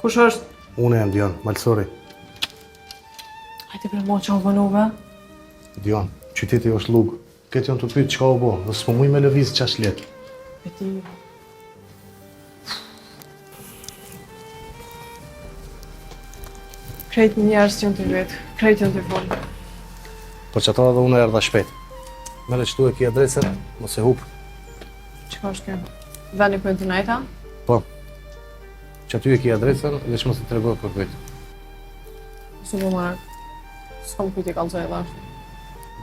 Kush është? Unë jam Dion, Malsori. Hajde bre mo që o bënuve. Dion, qyteti është lugë. Këtë janë të pytë qka o bo, dhe s'po muj me lëviz qash letë. E ti... Krejt njerës që në të vetë, krejt janë të folë. Për që ata dhe unë erdha shpejt. Mere qëtu e ki adresën, mos e hupë. Qëka është kjo? Veni për të najta? Po. Që aty e ki adresën, veç mos e të regojë për vetë. Së po marrë. S'kom kujti kalzoj dhe ashtë.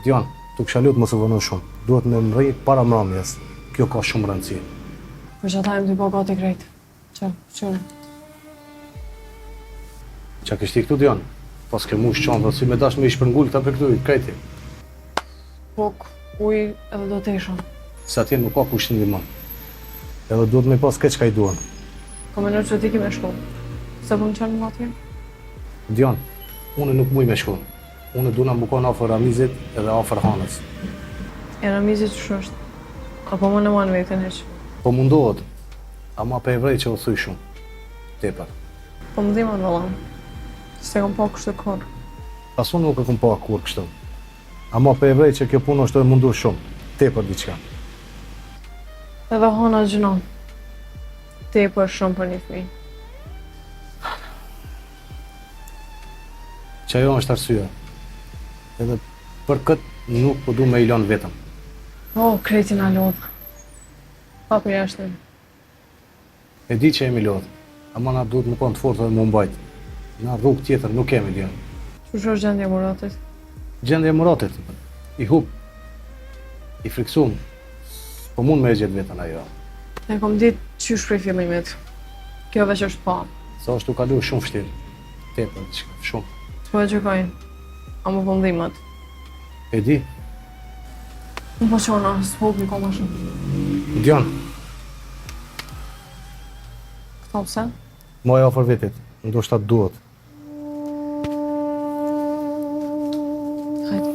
Dion, tu kësha lutë mos e vënu shumë. Duhet me mëri para mramjes. Kjo ka shumë rëndësi. Për që ata jem t'i po gati krejt. Qënë? Qa kështi këtu, Dion? Pas ke mu shqanë dhe si me dash me ish për ngullë këta për këtu, krejti. Pok, uj edhe do t'esha. Se atje nuk ka kush një ma. Edhe duhet me pas këtë qka i duan. Ka me nërë që ti ki me shku. Se për në qenë më atje? Dion, unë nuk muj me shku. Unë du na më konë afer Ramizit edhe afer Hanës. E Ramizit që është? Apo më në manë vetën heq? Po mundohet, ama pe e vrej që o thuj shumë. Tepër. Po më dhima në lanë. Se kom pa kështë të korë. Pas unë nuk e kom pa kur kështu. Ama pe e vrej që kjo punë është e mundur shumë. Tepër diqka. Edhe Hana gjënon. Tepër shumë për një fmi. Që ajo është arsyeja. Edhe për këtë nuk po du me i lanë vetëm. O, krejti na lodhë. Pa për jashtë. E di që jemi lodhë, ama na duhet më konë të fortë dhe më mbajtë. Na rrugë tjetër nuk kemi, Dion. Që është gjendje Muratit? Gjendje Muratit, i hub, i friksum, po mund me e gjetë vetën ajo. E kom ditë që shprej fillimit. Kjo veç është pa. Sa është u kalu shumë vështirë. Tepër, shumë. Të po e gjykojnë. A më pëndimat. E di. Më po qona, s'po më koma shumë. Dion, Këto pse? moja ofër vetit, ndoshta duhet. Hajde.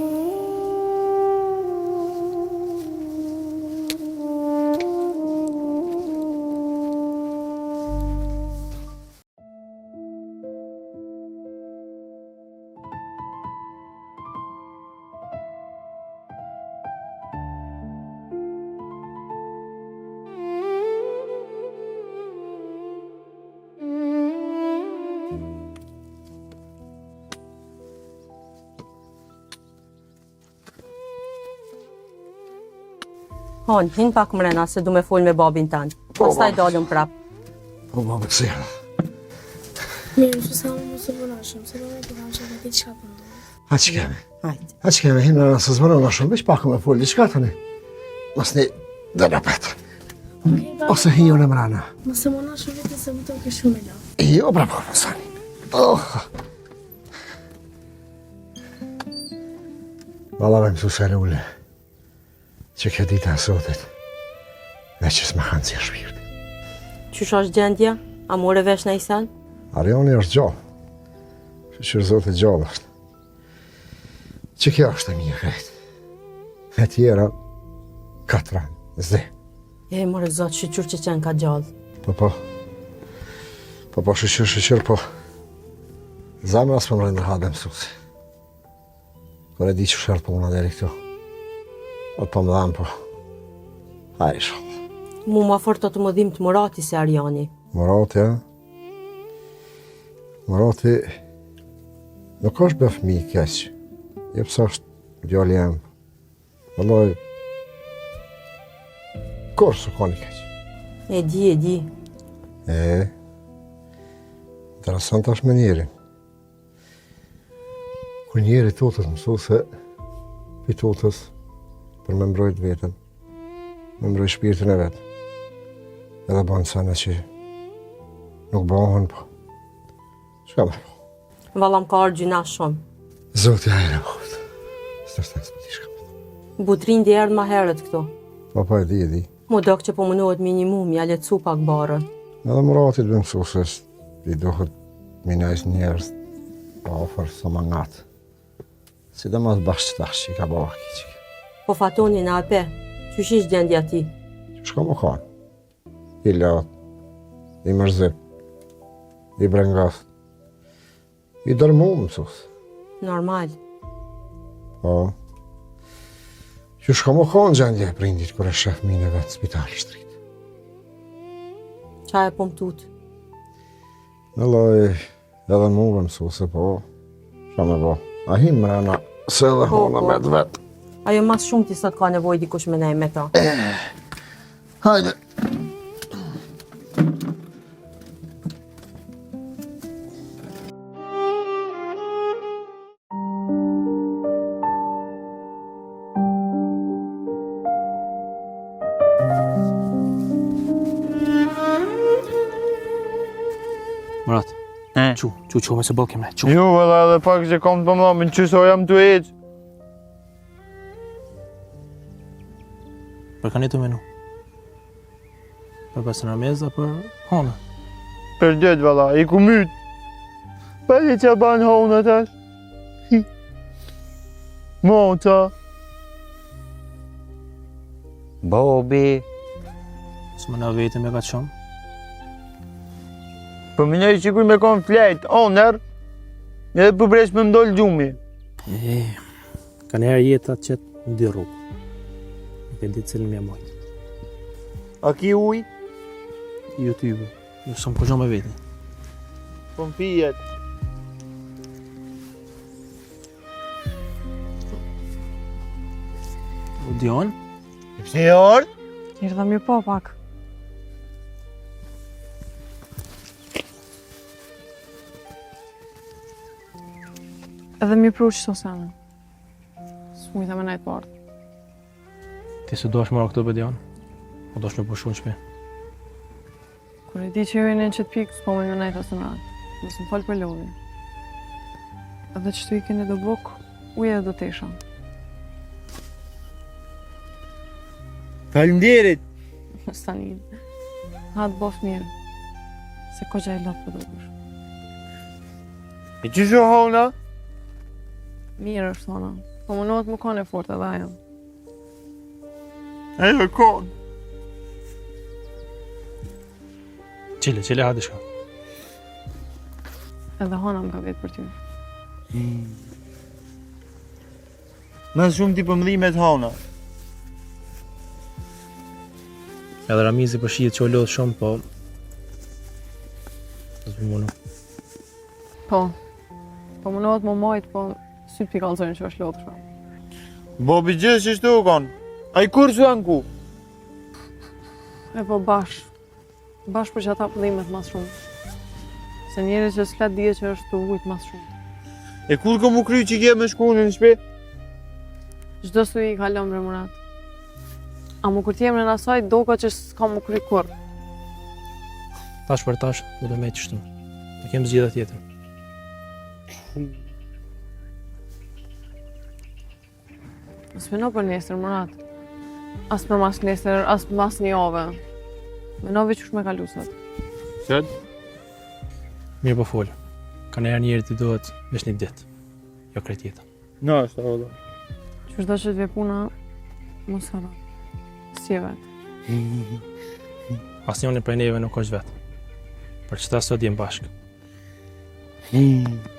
Hon, hin pak mrena se du me fol me babin tanë. Pastaj dalëm prap. Po, babë, kësi janë. Mirë, që sa më së vëna shumë, se vëna të kanë që dhe ti qka përndu. Ha që kemi? Hajde. Ha që kemi, hinë në së zvëna shumë, veç pak me fol, diqka të ne? Mas ne dhe në petë. Ose hi jo në mrena. Më se mëna shumë vete se më të ke shumë i la. Jo, bra, po, sani. Valla me mësu se ule, që këtë dita e sotit, dhe që s'me kanë si shpirti. Qysh është gjendja? A more vesh në isen? Arioni është gjallë, që zotit gjallë është. Që kjo është e mirë krejtë. E tjera, katran, zde. E, more zot, shqyqyr që qenë ka gjallë. Po, shqyqyr, po. Zamra s'po më rëndërhade mësusi. Kër e di që shërë po më deri këto. O po më dhamë, po. Hajë shumë. Mu ma fort të më dhim të Murati se Ariani. Murati, ja? Murati nuk është be fëmi i keqë. Je pësa është djali jemë. Vëlloj, kur së ka një keqë? E di. Interesant është me njerin. Kër njeri tutës mësu se pi tutës për me mbrojt vetën, me mbrojt shpirtin e vetë. Edhe banë sana që nuk bëhen, po. Shka me po? Vallam ka arë gjyna shumë. Zoti ajre bëhët. Së të së ti shka me po. Butrin dhe erdë ma herët këto. Po, e di. Mu dok që po mënohet minimum, ja letësu pak barën. Edhe Muratit dhe mësu se i duhet minajs njerës pa ofër së mangatë. Si dhe mas bashkë tash që i ka bëha kiqik. Po fatoni në ape, qysh ish gjendja ti? Shka më kanë? I latë, i mërzip. i brengas. I dërmu mësus. Normal. Po. Që shka më konë gjendje e prindit kër e shef mine vetë spitali shtrit. Qa e pomtut? Në loj, edhe muve mësuse, po. Qa me bo? A him mrena, se edhe hona me të vetë. Ajo mas shumë ti sot ka nevoj dikush me nej me ta. Hajde. Murat, Qu me se bëllë kemre, qu. Jo, valla, edhe pak që kam të mëllamin, që so jam të eqë. Për kanë të menu? Për pasë në meza, për hona? Për dytë, valla, i ku mytë. Për i që banë hona tash. Mota. Bobi. Së më në vetë me ka shumë? Për më njëri që kuj me kon flejt, oner, edhe për bresh me mdoll gjumi. Ka njerë jetat qëtë në dy rrugë. Nuk e ditë cilën me mojtë. A ki uj? Jo ty bë, jo së më po me veti. Po më fijet. O Dion? Pse e orë? Njërë dhe mirë po pak. Edhe mi pru që të sene. Së mujtë me najtë partë. Ti se dosh mëra këto për Dion? O dosh me pushu në shpe? Kur e di që ju e në qëtë pikë, s'po me najtë asë në ratë. Nësë më falë për lovi. Edhe që të i kene do bukë, uje dhe do tesha. Falemderit. Stanin. Hatë bof mirë. Se ko që e lopë për do kush. E që shu hona? Mirë është hona. Po më nëhet më kone fort edhe ajo. Ajo kon. Qile, hadi shka. Edhe hona më ka vetë për ty. Mas shumë ti pëmdhimet hona. Edhe Ramizi për shijet që o lodhë shumë, po... Së për munu. Po. Po më nëhet më majtë, po... Sytë pi kalëzojnë që është lodhë shumë. Bobi gjithë që shtu u kon. A i kur së anë ku? E po bash për që ata pëllimet mas shumë. Se njeri që s'flet dje që është të ujtë mas shumë. E kur ka mu kry që kje me shkunë në shpe? Çdo su i kalon bre Murat. A mu kur t'jem në asaj, do ka që s'ka mu kry kur. Tash për tash, do të me qështu. Ne kem zgjidhja tjetër. As meno për nesër, Murat. As për mas nesër, as për mas një ove. Menovi qësh me kalu sot. Sët? Mirë po folë. Ka njerë njerë të dohet vesh një ditë. Jo krejt jetën. Në është, odo. Qësh do që t've puna, mos hara. Si e vetë. As njoni prej neve nuk është vetë. Për qëta sot jem bashkë.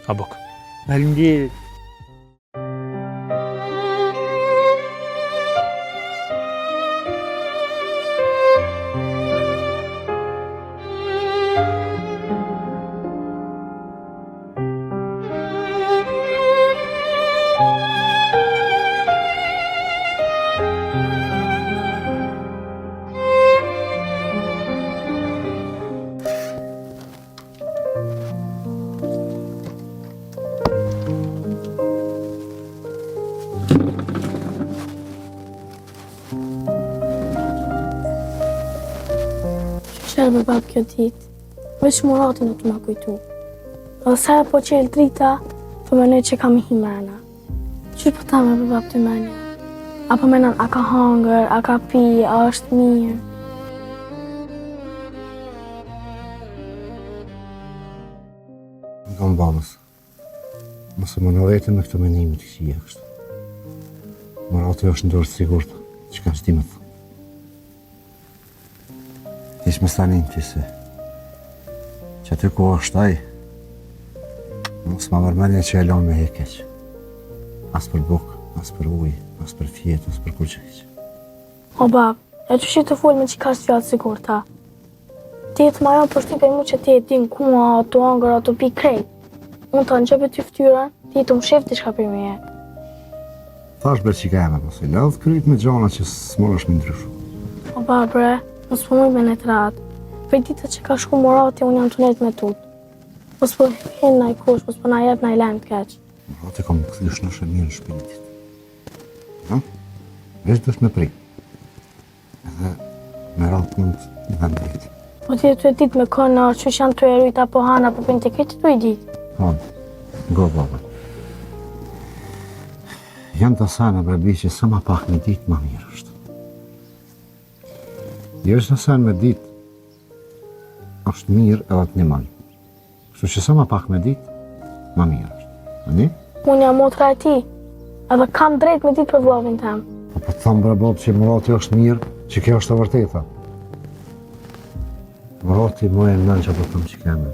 A bok. Falemderit. Qërë me babë kjo ditë, veç Murati nuk të më kujtu. Dhe sa e po qelë drita, po me ne që kam i himrena. Qërë po ta me babë të menja? Apo menon a ka hangër, a ka pi, a është mirë? Në kam babës. Mëse më në vete me këtë menimit i si e kështë. Murati është ndorë sigurt që ka shti me thë. Ish me stanin që se që ty ku është ai, mos ma mërmenje që e lonë me hekeq. As për bukë, as për ujë, as për fjetë, as për kuqeq. O bab, e që shi të full me që ka së fjallë sigur ta. Ti e të majon për shtype mu që ti e din kuma, ato angër, ato pi krejt. Unë të në gjëpë ty ftyrën, ti të më shef t'i shka për me e. Thash bre që ka e me posi, ledhë kryt me gjana që s'mon është me ndryshu. O bab, bre, mos po muj me në të ratë. Për ditët që ka shku morati, unë jam të net me tut. Mos po hin na i kush, mos po na jep na i lajmë të keq. Morati kam këthysh në shëmirë në shpinitit. Ha? Vesh dësh me pri. Edhe me ratë punët në vendit. Po ti e të e dit me kënë, që janë të erujt apo hana, apo për në të këtë të i dit. Hanë, go baba. Janë të sanë e brebi që sa ma pak me ditë ma mirë është. Jo është në sanë me ditë, është mirë edhe të një manë. Kështu që sa ma pak me ditë, ma mirë është. Ani? Unë jam motra e ti, edhe kam drejt me ditë për vlovin tem. Po të thamë bre babë që Murati është mirë, që kjo është e vërteta. Murati më e nën që po thëmë që keme.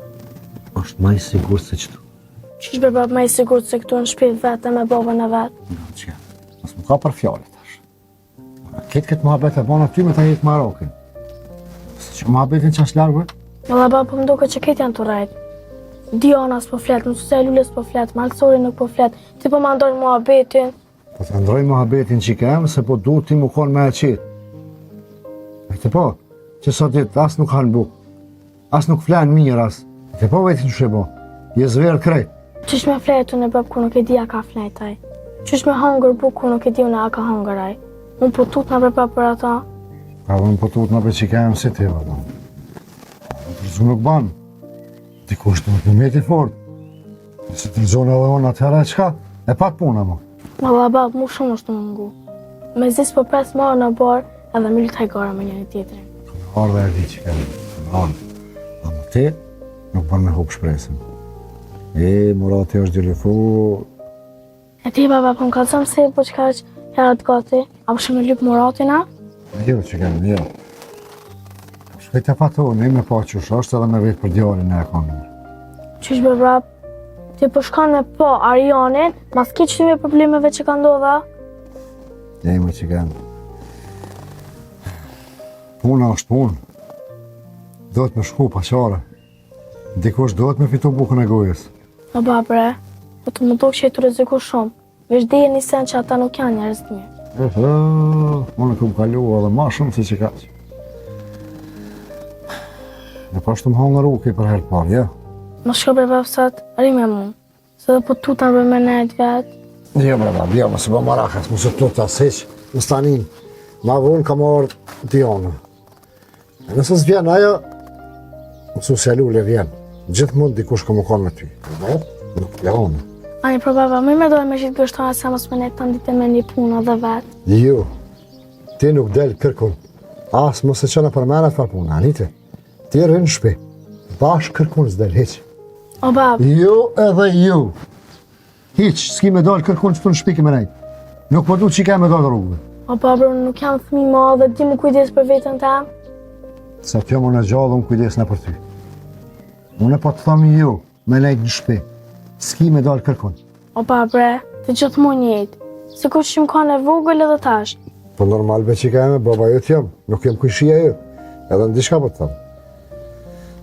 Është ma i sigur se qëtu. Qish bre bab me i sigur se këtu në shpirt vete me babën e vetë. Në që mos më ka për fjallet tash. Këtë muhabet e bona ty me ta jetë Marokin. Se që muhabetin që është largë? Valla bab, po më duke që këtë janë të rajtë. Diana s'po flet, mësuse e Lule s'po flet, Malksori nuk po flet, ti po ma ndojnë muhabetin. Po të ndrojnë muhabetin që kemë, se po du ti mu konë me e qitë. E këtë po, që sot ditë as nuk hanë bukë, as nuk flenë mirë as. E këtë po vetin që shebo, je zverë krejt. Qysh me fletu në bab ku nuk e di a ka fletaj? Qysh me hangër bukë ku nuk e di unë a ka hangëraj? Unë po tut në bre bab për ata. Ka unë po tut në bre që kemë si ti, vëllë. Të nuk banë. Dikush të më meti fort. Nëse të rëzonë edhe unë atëherë e qka? E pak puna mo. Valla bab, mu shumë është të mungu. Me zis po pres marë në barë edhe me lutaj gara me njëri tjetërin. Arë dhe e di që kemë. Arë. A më te, nuk banë me hupë shpresin. Murati është gjëlifu. E ti baba, po më kalësëm se po që ka që herët gati, a më shumë lypë Muratina? Jo që kemë, jo. Shkajt e patu, ne me pa qësh është edhe me vetë për djalin e ekonomë. Qysh be brap, ti po shkon me po Arianin, mas ki qëtime problemeve që ka ndodha? Jemi që kemë. Puna është punë. Dohet me shku pa qare. Dikush dohet me fitu bukën e gojës. O ba bre, po të më do që e të riziku shumë. Vesh dhe një sen që ata nuk janë njerëz të mirë. Unë këmë kalu edhe ma shumë si që ka që. Në pashtu më hangër uke për herë parë, ja? Më shko bre babësat, ri me mu. Se dhe po tutan bre me nejt vetë. Jo bre bab, jo, mësë bë marakas, mësë tuta seq, në stanin. Ma vonë ka marrë Diana. E nëse s'vjen ajo, mësu se Lule vjen. Gjithë mund dikush ka më konë me ty. Nuk plahone. Ani pro baba, më me dojë me gjitë gështona se mos me nejt të ndite me një puna dhe vetë. Jo, ti nuk del kërkun. As mos e qëna për mene të farë puna, anite. Ti rrë në shpi, bashkë kërkun s'del, heq. O bab, Jo edhe jo. Hiq, s'ki me dalë kërkun që të në shpi ke me nejtë. Nuk po du që i ka me dalë rrugëve. o bab, unë nuk jam fëmi ma dhe ti më kujdes për vetën tem. Sa t'jo më në gjallë, unë kujdes në për ty. Unë e po të thami jo, me nejtë në shpi. S'ki me dalë kërkun. O bab bre, të gjithë mu njëjtë. Se ku që më ka në vogël edhe tash. Po normal be që i ka e me baba jo t'jam, nuk jem kujshia jo. Edhe në dishka po të thamë.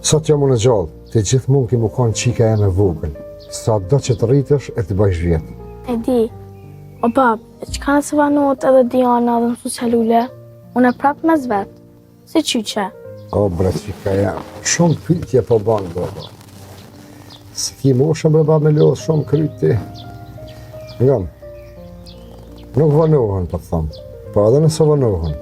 Sa t'jo më në gjallë, të gjithë mund ki mu konë qika e me vogël. Sa do që të rritësh e të bëjsh vjetë. E di, o bab, e që ka nëse vanot edhe Diana dhe mësu Lule, unë e prapë me zvetë, si qyqe. O bre qika jam, shumë pytje po banë baba. Se ki moshën bre baba me lodhë shumë kryti. Ngam, nuk vënohën po të thamë, po edhe nëse vënohën.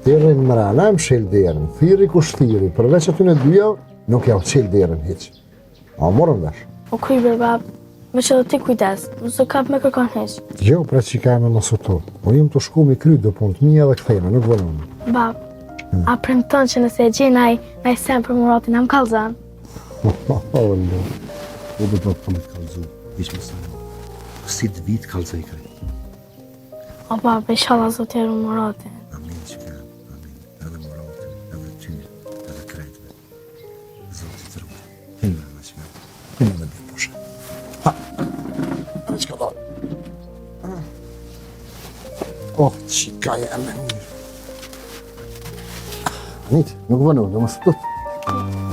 Tërën mrena e më shilë derën, thiri ku shtiri, përveç aty në dyja, nuk ja u qilë derën hiq. A morën vesh. O kuj bre bab, me që dhe ti kujdes, mësë kap me kërkon heq. Jo, pra që ka me mësu to. O jam të shku mi kry do punë të mija dhe këthejme, nuk vënohën. Bab, a premton që nëse e gjenë aj sen për Muratin, am kalzan? O, lo. U dhe do të kam të kalzu, ishë më sajnë. Si të vitë kalzaj krejt. O bab, inshallah zot jeru Muratin. Amin që ka, amin. Edhe Muratin, edhe ty, edhe krejtve. Zotit rrugë. Oh, qika jeme. Anit, nuk vënu, do më shtut.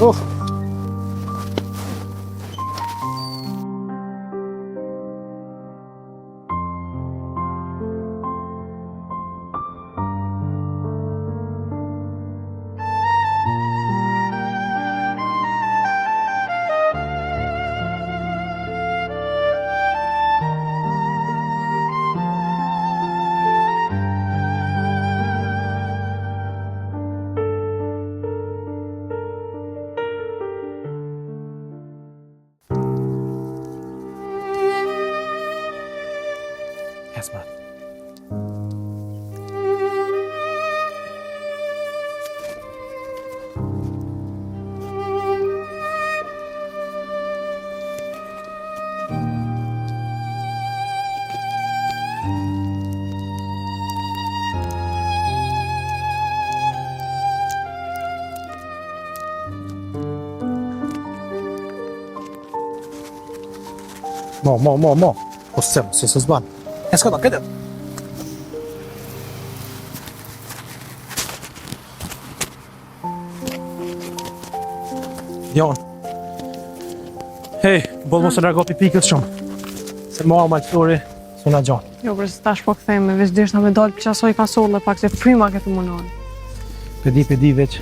Oh. Esma. Mo. Po se s'ban. E s'ka da, këtë. Jon. Hej, boll mos e largo pikës shumë. Se mua maltori, s'una gjon. Jo, për se tash po kthejmë, veç deshna me dalë për qasoj kasolle, pak se fryma këtë mundohen. Pedi veç.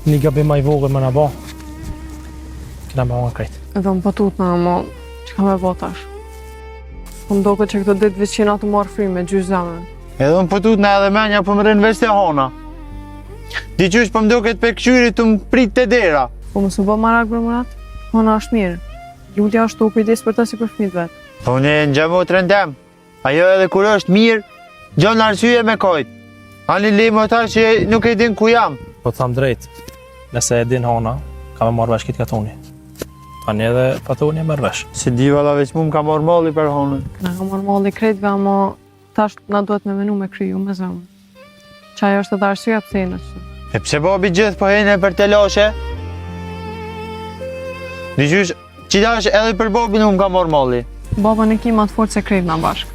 Një gabim ma i vogël më na bo. Kena me unë krejt. Edhe më patut në amo, që ka me bo tash? Po mdo këtë që këtë ditë veç qena të marrë fryme, gjysh zemrën. Edhe më pëtut në edhe menja për më rënë veç të hona. Di qysh për mdo këtë për këqyri të më prit të dera. Po më së bë marak për mërat? Hona është mirë. Lulja është të kujdes për ta si për fmit vetë. Po unë e në gjemo të rëndem. Ajo edhe kur është mirë, gjonë arsye me kojt. Ani limo ta që nuk e din ku jam. Po të thamë drejt, nëse e din hona, ka me marrë vesh kitë katoni. Tani edhe patoni e marrë vesh. Si di vala veç mu më ka marrë malli për honën. Na ka marrë malli krejtve, ama tash na duhet me menu me kryu me zemë. Qaj është edhe arsyeja pse jena që. E pse babi gjithë po hejnë për telashe? Di qysh, qitash edhe për babin më ka marrë malli. Baba në kima të fort se krejt na bashkë.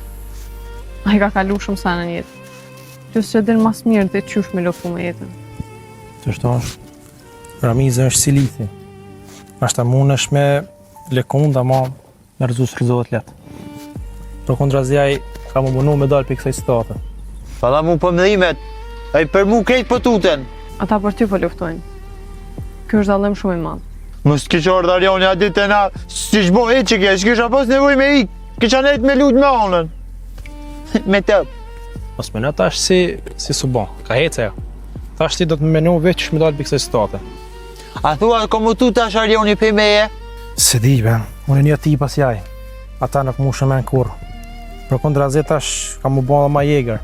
A i ka kalu shumë sa në jetë. Qësë që din mas mirë dhe qysh me luftu me jetën. Të shto është, Ramize është si lithi. Ashta mund është me lekund, ama me rëzu s'frizohet letë. Për kundra zjaj, ka më bunu me dalë për kësaj state. Pala mu pëmdhimet, a i për mu krejt për tuten. Ata për ty po luftojnë. Ky është dallim shumë i madh. Mos kisha ardharjoni a ditë e na, si shbo e që kje, s'kisha pas nevoj me ik, kisha nejt me lut me anën. Me tëp. Mos menu tash si subon, ka hece jo. Tash ti do të më menu veç me dalë për kësaj state. A thua komu tu tash arjoni për meje? Se di be, unë një ti pas jaj. Ata nuk mu shëmen kur. Për kundra zet tash ka mu bo dhe ma jeger.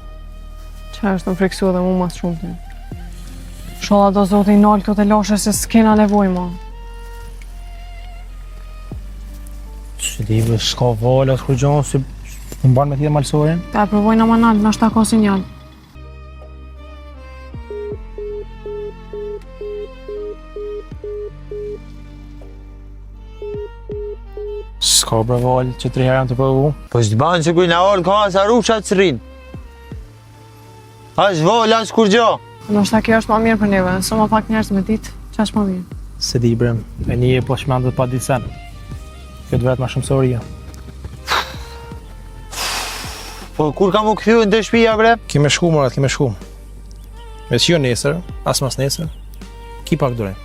Qa është në friksu dhe mu mas shumë të. Sholla do zoti i nalë këtë lashe se s'kena nevoj ma. Se di be, s'ka vala, s'ku gjonë, si më banë me ti dhe malsorin. Ta e provojnë ama nalë, në ashta ka sinjal. S'ka bre valë që 3 herë jam të provu. Po s'të banë që kujna orë ka sa rushat s'rin. As val, as kur gjo. Në ashta kjo është ma mirë për neve, nëse ma pak njerës me ditë, qa është ma mirë. Se di bre, e një e po shmendet pa ditë sen. Këtë vetë ma shumë soria. Po kur ka mu këthy në të shpia bre? Kime shku mërat, kime shku. Veç jo nesër, as mas nesër, ki pak durej.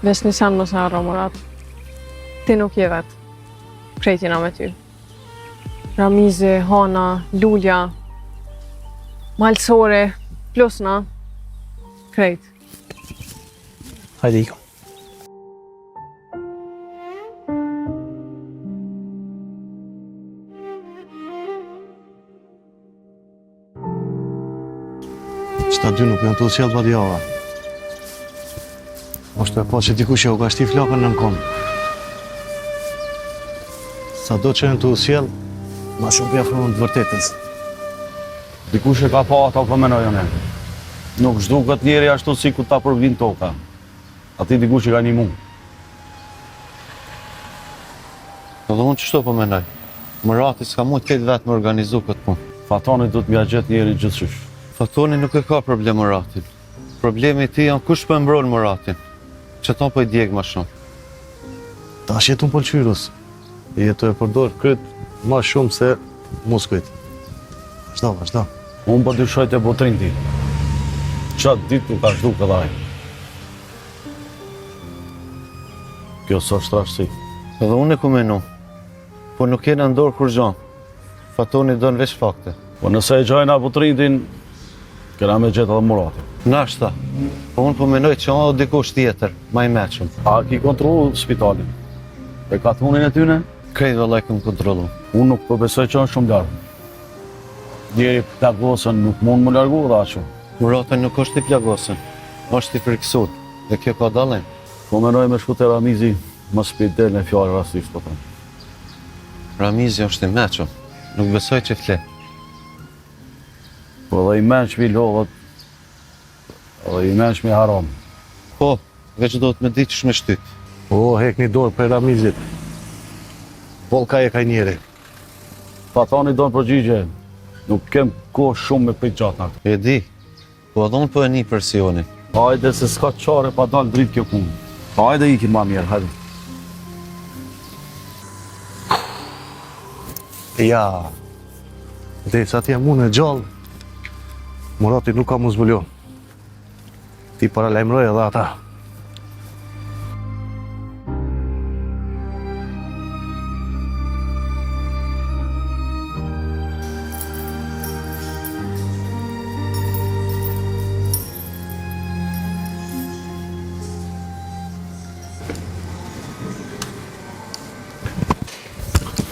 Veç një sen mëse arro mërat. Ti nuk je vetë. Krejt jena me ty. Ramize, Hana, Lulja, Malsore, plus na. Krejt. Hajde iko. Qëta dy nuk janë të sjellë pa djava. Oshtë e po që dikush e u ka shti flakën në kom. Sa do që janë të sjellë, ma shumë pja fërën të vërtetës. Dikush e ka pa ata po menojën e. Nuk zhduket njeri ashtu si ku ta përvin toka. Ati dikush e ka një mund. Edhe unë qështu po menoj. Murati s'ka mund të ketë vetë më organizu këtë punë. Fatoni do të mja gjetë njeri gjithçysh. Fatoni nuk e ka problem Muratin. Problemi ti janë kush për mbron Muratin. Që ton po i djeg ma shumë. Ta shetu në pëlqyrës. Jetu e përdor këtë ma shumë se muskujt. Vazhdo. Unë po dyshoj të botrin ti. Qatë ditë nuk ka shdu këdaj. Kjo s'është trashësi. Edhe unë e ku menu. Po nuk jena ndorë kur gjanë. Fatoni donë veç fakte. Po nëse e gjajna botrintin, kena me gjetë edhe Muratin. Nashta. Po unë po menoj që o dikush tjetër, ma i meqëm. A ki kontrolu spitalin? E ka thunin e tyne? Krejt vëllaj këm kontrolu. Unë nuk po besoj që është shumë largë. Njeri plagosën nuk mund më largu dhe aqo. Muratin nuk është i plagosën, është i friksur, dhe kjo ka dallim. Po menoj me shku të Ramizi, më s'pit del në fjallë rastisht, po thëmë. Ramizi është i meqëm, nuk besoj që fle. Po dhe i menqmi lodhët, dhe i menqmi haram. Po, veç do të me ditë që me shtyt. O, hek një dorë për Ramizit. Volka e ka njeri. Fatoni do në përgjigje, nuk kem kohë shumë me pejt gjatë naktë. E di, po edhe unë po e një presionin. Hajde se s'ka qare pa dalë dritë kjo punë. Hajde ikin ma mirë, hajde. Ja, dhe sa ti jam unë e gjallë, Murati nuk ka mu zbuljon. Ti paralajmëroj edhe ata.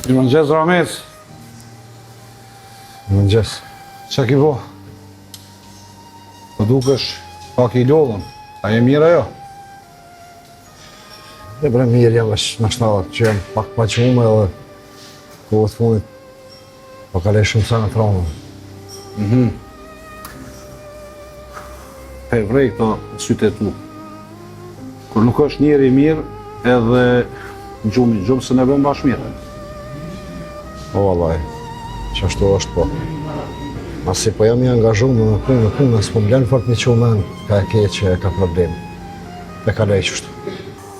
I mëngjes, Ramiz. Mëngjes. Qa ki vo? Po dukesh pak i lodhën. A je mirë ajo? E bre mirë jam është në shtatë që jam pak pa qume edhe kohët fundit po kalej shumë sa në trauma. Pe vrej këto sytë e tu. Kur nuk është njeri mirë, edhe gjumë se ne bëm bashkë mirë. O vallaj, që ashtu është po. Asi po jam i angazhuar në punë, s'po m'len fort një qumen, ka e keq që ka problem. Dhe ka lej qështu.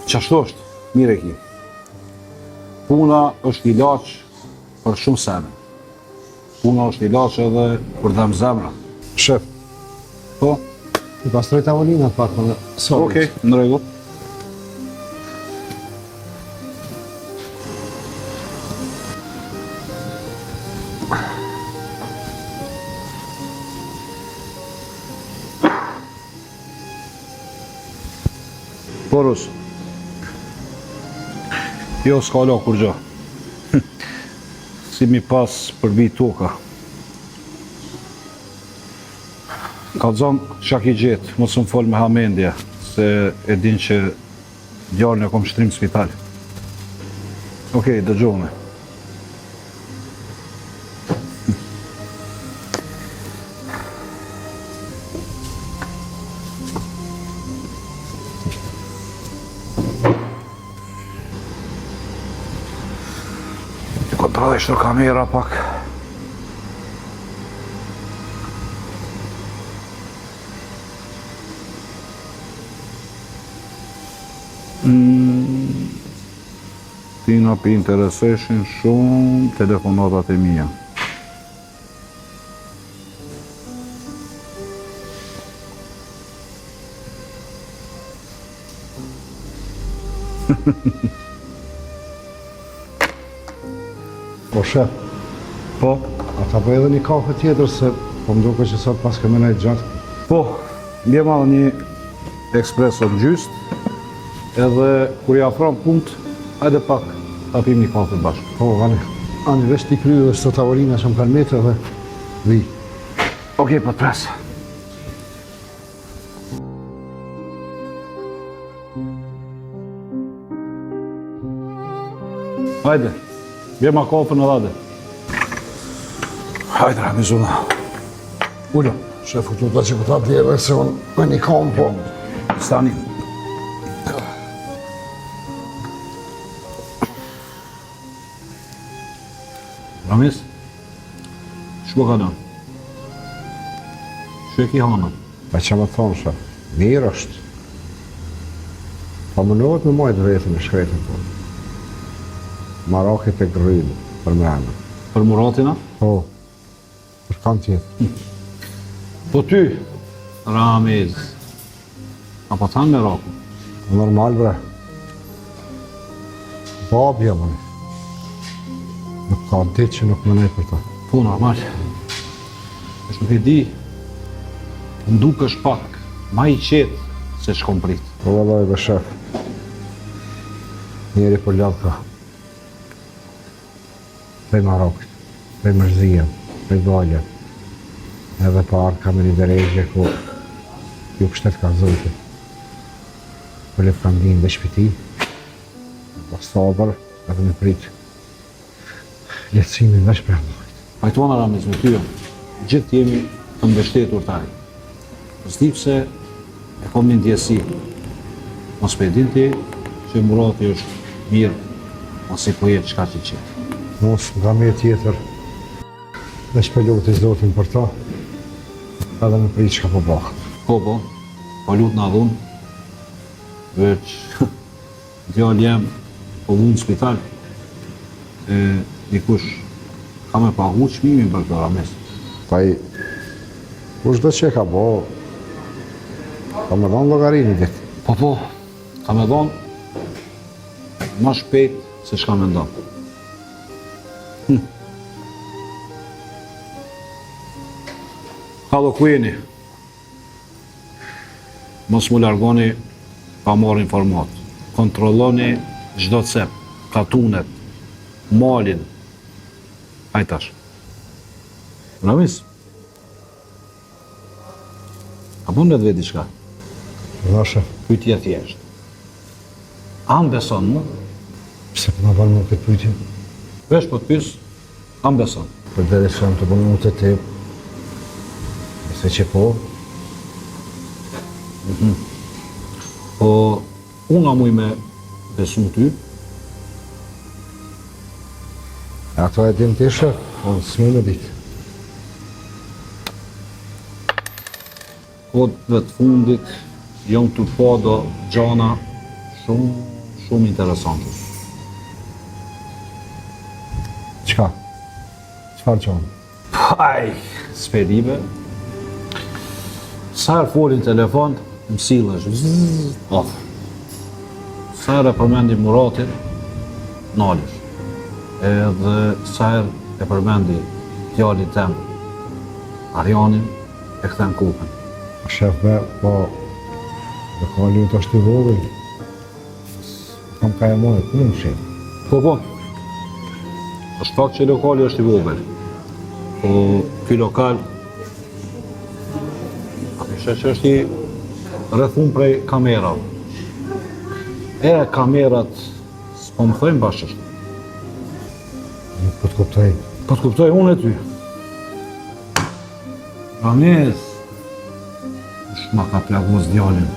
Qashtu është, mire ki. Puna është ilaç për shumë sene. Puna është ilaç edhe për dhem zemra. Shef, Po? i pastroj tavolinat pak më në solit. Okej, në rregull. Porus. Jo, s'ka la kur gjo. Si mi pas përbi toka. Ka zonë që ki gjetë, mos më folë me hamendje, se e din që djarën e kom shtrim në spital. Okej, dëgjone. Kontrollesh në kamera pak. Ti na për intereseshin shumë telefonatat e mija. Po shef, Po? a ta po edhe një kafe tjetër se po më duke që sot pas ke menajt gjatë. Po, bje madhe një ekspreso në gjyst, edhe kur ja afron punt, hajde pak ta pim një kafe bashkë. Po, vale, ani veç t'i kryu dhe së tavolina që më kanë metë dhe vi. Okej, po të presë. Hajde, bje ma kafe në dhade. Hajde, Ramizuna. Ullo, shefu tu ta që këta tjere se unë me një kam po. Stani. Ramis, shpo ka dënë? Shpo e ki hanën? Pa që më thonë shë, mirë është. Pa mënohet me majtë vetën e shkretën po. Marakit e grynë, për mrenë. Për Muratina? Po, për kanë tjetë. Po ty, Ramiz, apo thanë me raku? Normal bre. Babja më ne. Nuk ka ditë që nuk më nej për ta. Po, normal. Është nuk e di, nduk është pak, ma i qetë se shkom prit. Po vëllaj be shef. Njeri për ljatë ka. Prej Marokit, prej Mërzijën, prej Dalje. Edhe parë kam një deregje ku ju pështet ka zotit. Për lef kam dinë dhe shpiti. Po sabër, edhe me prit. Letësimin dhe shpremdojt. Pajtuana Ramiz me ty, gjithë jemi të mbështetur taj. Pozitiv se e kom një ndjesi. Mos pe din ti që Murati është mirë, mos i po jetë qka që qetë. Mos nga me tjetër dhe shpelot i zotin për ta, edhe me prit qka po bakët. Po lut në adhun, veç djallë jem po vunë në spital, e dikush ka me pagu çmimin për këtë Ramis. Pa i, kush do që ka bo, ka me dhonë llogarini ditë. Po, ka me dhonë ma shpejt se shka me ndonë. Hallo kujeni, mos mu largoni pa marrë informat. Kontrolloni çdo cep, katunet, malin. Hajtash. Ramis, a bën vetë diçka? Nashe, Pyetja thjesht. A më beson mu? pse për në banë më këtë pyjtje? Vesh po të pys, a më beson? Për dhe dhe shumë të bënë më të te, se që po, Po, unë a muj me besu ty, e ato e dim të ishe, po s'mi me ditë. kohëve të fundit, janë të pa do gjana shumë interesante. Qka? Qfar qonë? Paj, s'pedive. Sa herë folin telefon, më sillesh. Of. Sa herë e përmendi Muratin, nalesh. Edhe sa herë e përmendi djalit tem, Arjanin, e kthen kokën. Shef me, po, dhe ka lutë është i vogël. Kam ka e mojë, ku në shenë? Po. Është fakt që lokali është i vogël. Po, ky lokal, apishë që është i rrethun prej kamerave. E kamerat s'po më thojnë bashkësht. Nuk po të kuptoj. Po të kuptoj unë e ty. Ramiz, është ma ka plagos djalin.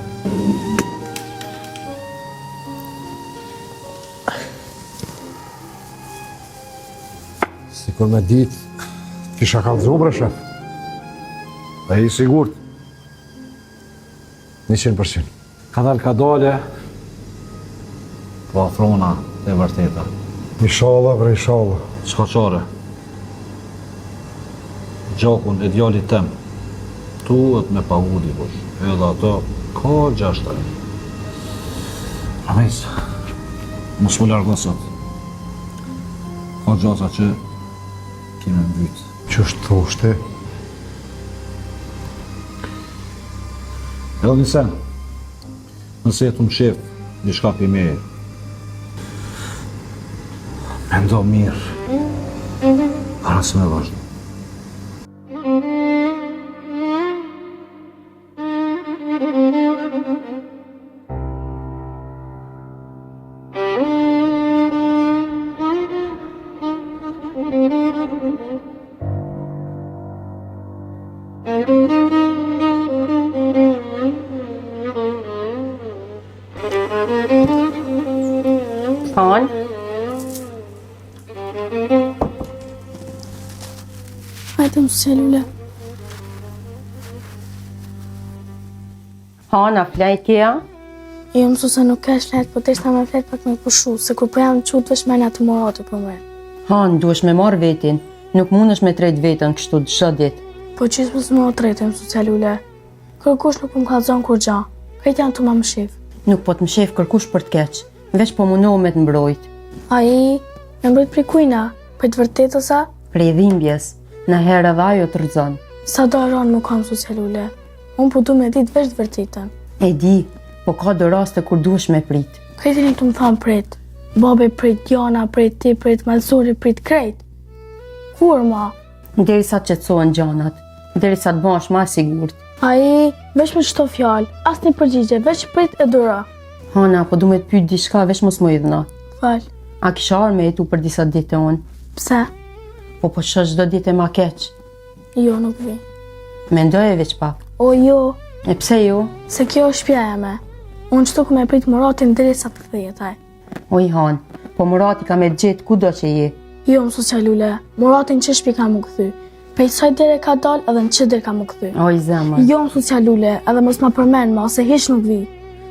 Sikur me ditë, kisha kallëzu bre shef. E i sigurt, 100%. ka dale, po afrona e vërteta. Inshallah bre, inshallah. Shkaqare, gjakun e djalit tem, tuhet me pagu dikush, edhe ato ka 6 herë. Ramiz, mos mu largo sot. Ka gjasa që kime mbyt. Qështë thoshte? Edhe një sen, nëse jetu më shef, një shkapi me ndo mirë, para se me vazhdo. Fal. socialule. Hana, flajt kea? Jo, mësu se nuk kesh flet, po të ishta me flet pak me pushu, se kur po jam qut vesh me të morate për me. Han, duesh me marrë vetin. Nuk mundesh me trejt vetën kështu çdo ditë. Po qysë mësë më tretim, socialule. Kërkush nuk më kalzon kur gja. Këtë janë të ma më shif. Nuk po të më shef kërkush për të keq. Veç po mundohu me të mbrojt. Ai, me mbrojt prej kujna, për të vërtetësa, Prej dhimbjes, në herë edhe ajo të rëzon. sa do aron nuk kam socialule. Unë po du me dit veç të vërtetën. E di, po ka do raste kur duesh me prit. Këtë një të më thamë prit. Babe prit, Jana prit, ti prit, Malsuri prit, krejt. Kur ma? Derisa të qetësohen gjanat, derisa të bash ma sigurt. Ai, veç me qëto fjallë, as një përgjigje, veç prit e dura. Hana, po du me të pyet diçka veç mos më idhna. Fal, A kisha arë me jetu për disa ditë unë? pse? Po po shoh çdo ditë e ma keq. Jo, nuk vi. Mendoje veç pak. O jo, E pse jo? se kjo është shpja e me. Unë qëtu ku me prit Muratin derisa të kthejetaj. Oj Han, po Murati ka me të gjetë kudo që je. Jo, më socialule, Muratin që shpi ka më këthy. Prej saj dere ka dal edhe në që dere ka më këthy. Oj zemër. Jo, më socialule, edhe mos ma përmen ma, se hiç nuk vi.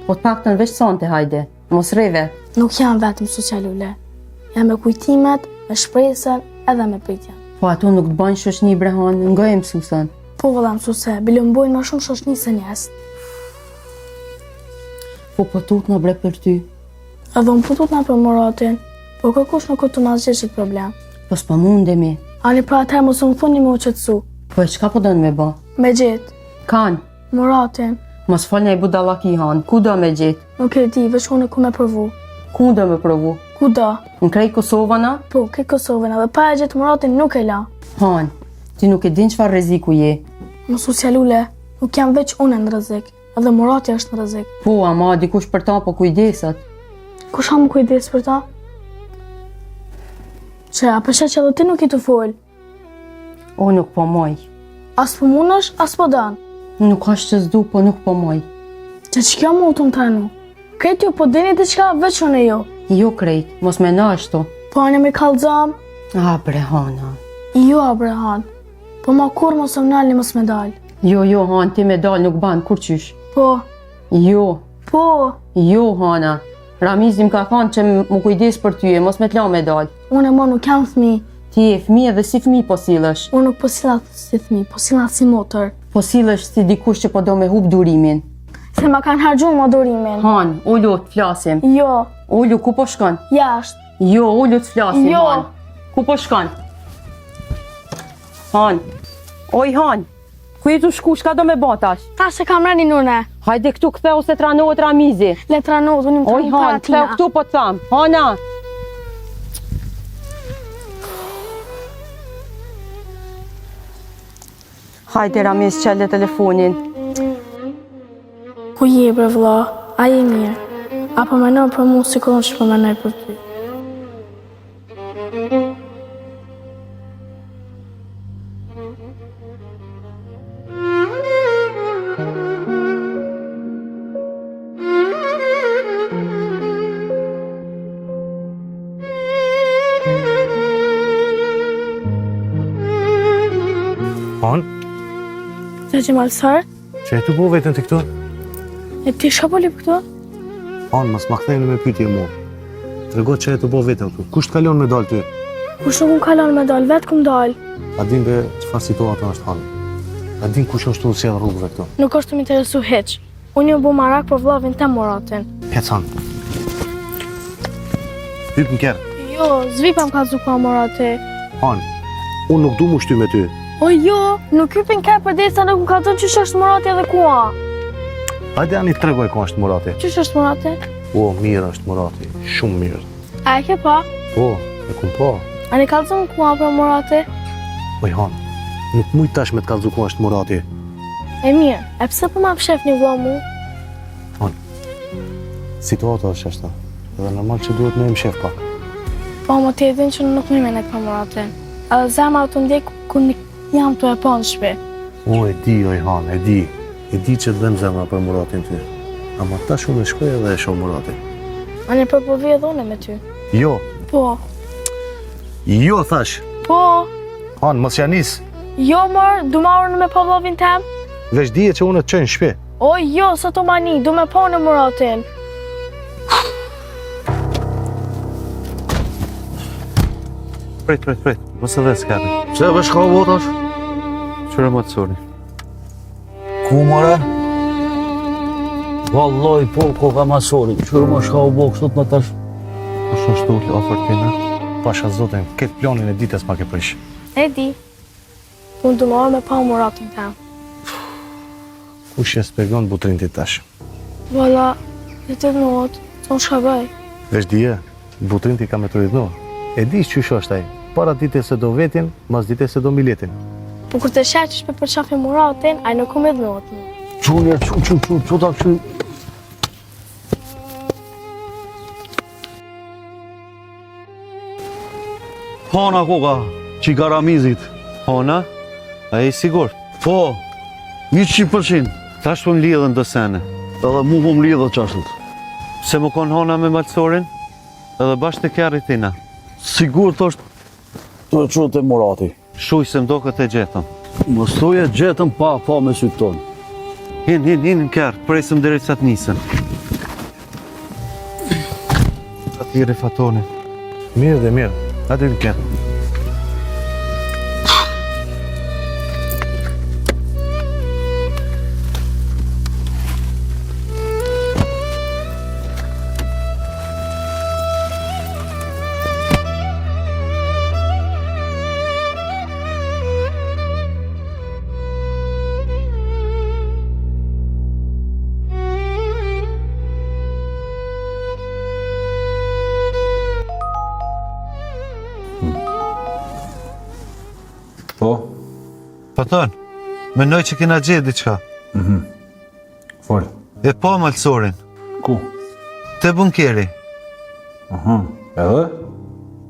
Po të paktën veç sonte hajde. Mos reve. Nuk jam vetëm socialule. Jam me kujtimet, me shpresën edhe me pritjen. Po ato nuk të bajnë shoshni bre Han, ngoj mësusën. Po vëlla mësuse, bile më bojnë ma shumë shoshni se njes. Po tut në bre për ty. Edhe unë putut na për Muratin, po kërkush nuk të ma zgjesh qëtë problem. Po s'po mundemi. Ani pra atëherë mos më thoni me u qëtësu. Po e qka po do në me ba? Me gjetë, Kan, Muratin, mos fol në i budallaki Han, ku do me gjetë? nuk e di, veç unë ku me provu. Ku do me provu? Ku do? Në krej Kosovana? Po, ke Kosovën edhe pa e gjetë Muratin nuk e la. Han, ti nuk e din çfarë rreziku je. Më socialule, nuk jam veç unë në rrezik, edhe Murati është në rrezik. Po, ama dikush për ta po kujdesat. Kush ha më kujdes për ta? Që, a përshet që edhe ti nuk i të folë? O nuk po moj. As po munësh, as po dan. Nuk ka që s'du, po nuk po moj. Që kjo më u të më trenu? Kretë ju po dini të qka veç unë e jo. Jo krejt, mos me na ashtu. Po anë me kalzam? A bre Hana. Jo, Abrahan. Po ma kur mos më nalë mos me dalë. Jo Han, ti me dal nuk ban kur qysh. Po, Jo, po, jo Hana. Ramizi më ka thonë që më kujdes për ty e mos me t'la me dal. unë e mo nuk jam fëmi. Ti e fëmi edhe si fëmi po sillesh. Unë nuk po sillat si fëmi, po sillat si motër. Po sillesh si dikush që po do me hub durimin. Se ma kanë hargju më durimin. Han, ullu të flasim. Jo, Ullu, ku po shkon? jashtë. Jo, ullu të flasim, Jo. Han. Ku po shkon? Han. Oj, Han. Ku je tu shku, shka do me batash? Ta se kam rani nune. Hajde këtu ktheu se tranohet Ramizi. Le tranohet, unë më Oj, tranu Han, para ktheu tina. këtu po të tham. Hana. Hajde Ramiz, qelle telefonin. Ku je bre vlla? A je mirë? Apo menon për mu si kur unë që po menoj për ty? Han, Të që malsar? që e të bo vetën të këtu? E ti shka po li për këto? Han, mas ma kthejnë me pytje mu. Të rego që e të bo vetën këtu. Kush të kalon me dalë ty? Kush nuk më kalon me dalë, vetë këm dalë. A din be qëfar situata është Han? A din kush është të sjellë rrugëve këtu? Nuk është të më interesu heq. Unë ju bu marak për vllavin të Muratin. Hec Han. Hyp në kerë. Jo, zvipam ka zukua Murati. Han, unë nuk du mu shty me ty. O jo, nuk hypin kërë për desa nuk më ka thënë qysh është Murati edhe kua. Hajde ani të tregoj ku është Murati. Qysh është Murati? O, mirë është Murati. Shumë mirë. A e ke pa? Po, e kum po. A ne kalzëm kua për Murati? Oj Han, nuk mujt tash me të kallzu ku është Murati. E mirë, e pse po ma pshef një vlla mu? Situata është ashta. Edhe normal që duhet me im shef pak. Po më të edhin që nuk më menet për Muratin. Edhe zemra të ndjek ku jam të e po në shpi. O, e di, oj Han, e di. E di që të dhem zemra për Muratin ty. Ama tash unë e shkoj edhe e shoh Muratin. A ne për po vi edhe une me ty. Jo, Po, jo thash. po, Han, mos janis. Jo, mor, du ma orën me pa vlovin tem? Veç dije që unë të qenë në shpi. O, jo, së të mani, du me pa në Muratin. Prit, mos e dhe s'kapi. Pse vesh ka u tash? Qëra më të sori. Ku more? Valloj, po, ko ka masori. Qërë më shka u bo kështot në tash? Kush është tu ofert tina? Pasha zotin, këtë planin e ditës ma ke prish. E di. Unë du ma orën me pa Muratin tem. Kush je spegon butrin ti tash? Valla, e të dënohet, të në shkabaj. Veç dije, butrin ti ka me të rridhno. E di qysh është ai. Para ditës se do vetin, mas ditës se do miletin. Po kur të sheqish me përqafi Muratin, a nuk me dënohet mu. Qunje, që ta kështu? Hana koka, që i garamizit. Hona? A e sigur? Po, 100%. Tash po m'lidhen do sene. Edhe mu po m'lidhët qashtet. Se më kon hona me malësorin? Edhe bashkë të kjarit tina. Sigur të është të qëtë e Murati. Shuj se mdo këtë e gjetëm. Më stoje gjetëm pa me sytë tonë. Hin në kjarë, presëm dhe sa të nisën. Atire fatoni. Mirë dhe mirë, atë në kërë. Po? Faton, menoj që kena gjithë diqka. Fol. E po malësorin, Ku? te bunkeri, Edhe?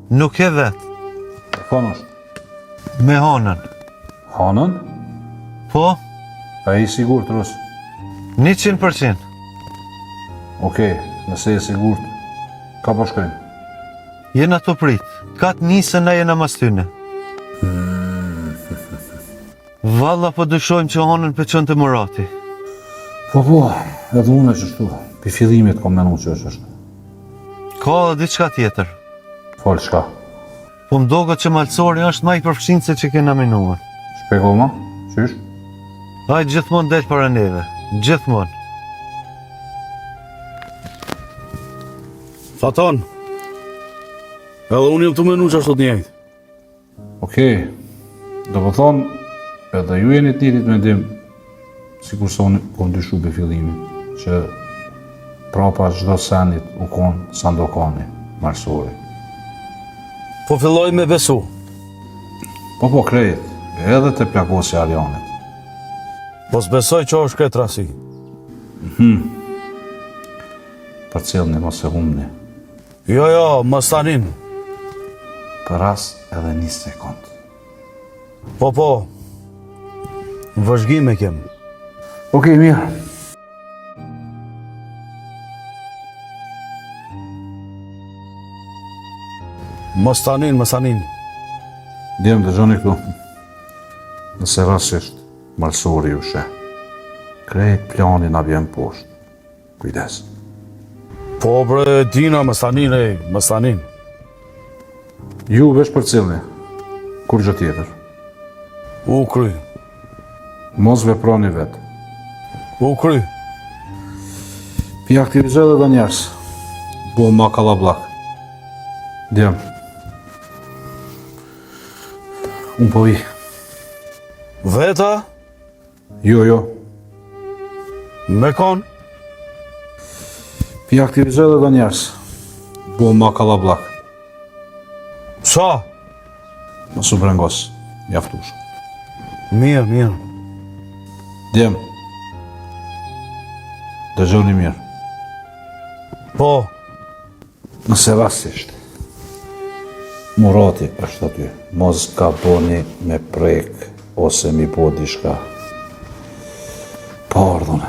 nuk e vetë, Fon është. me honën. Hanën? Po, A i sigur të rësë? 100%. Okej, nëse e sigur të. Ka po shkojnë? Jena të prit, ka të nisën na jena mas tyne. Valla po dëshojmë që honën për qënë të Murati. Po, edhe unë e qështu. Pi fillimit kom menu që është është. Ka edhe diçka tjetër. Fol, shka? Po mdogot që malësori është ma i përfshinë se që kena minuar. Shpego ma? Qysh? Ai gjithmonë del para neve, gjithmonë. Faton, edhe unë jam të menu që ashtot njejtë. Okej, do po thonë, edhe ju jeni të njëtit mendim, si kur sa unë kom dyshu për fillimin, që prapa çdo senit u konë Sandokani, marsori. Po filloj me besu. Po krejt, edhe të plakosi Arjanit. Po s'besoj që është këtë rasi. Për cilëni mos e humni. Jo, më stanin. Për ras edhe 1 sekund. Po, vëzhgim e kem. Okej, mirë. Më stanin. Djemë të gjoni këtu. Nëse rasisht, marsori ju shë. Krejt planin a vjen poshtë. Kujdes. Po bre, dina, më stanin. Ju vesh për cilëni. Kur gjë tjetër. U kry. Mos veproni vetë. U kry. Pi aktivizoj dhe njerës. Bo ma kalablak. Djemë. Unë po i. Veta? Jo. Me kon? Pi aktivizoj dhe njerës. Bo ma kalablak. Sa? Mos u brengos. Mjaftush. Mirë. Djemë. Dëgjoni mirë. Po. Nëse rasisht, Murati është aty, mos ka boni me prek, ose mi po dishka. Pardon.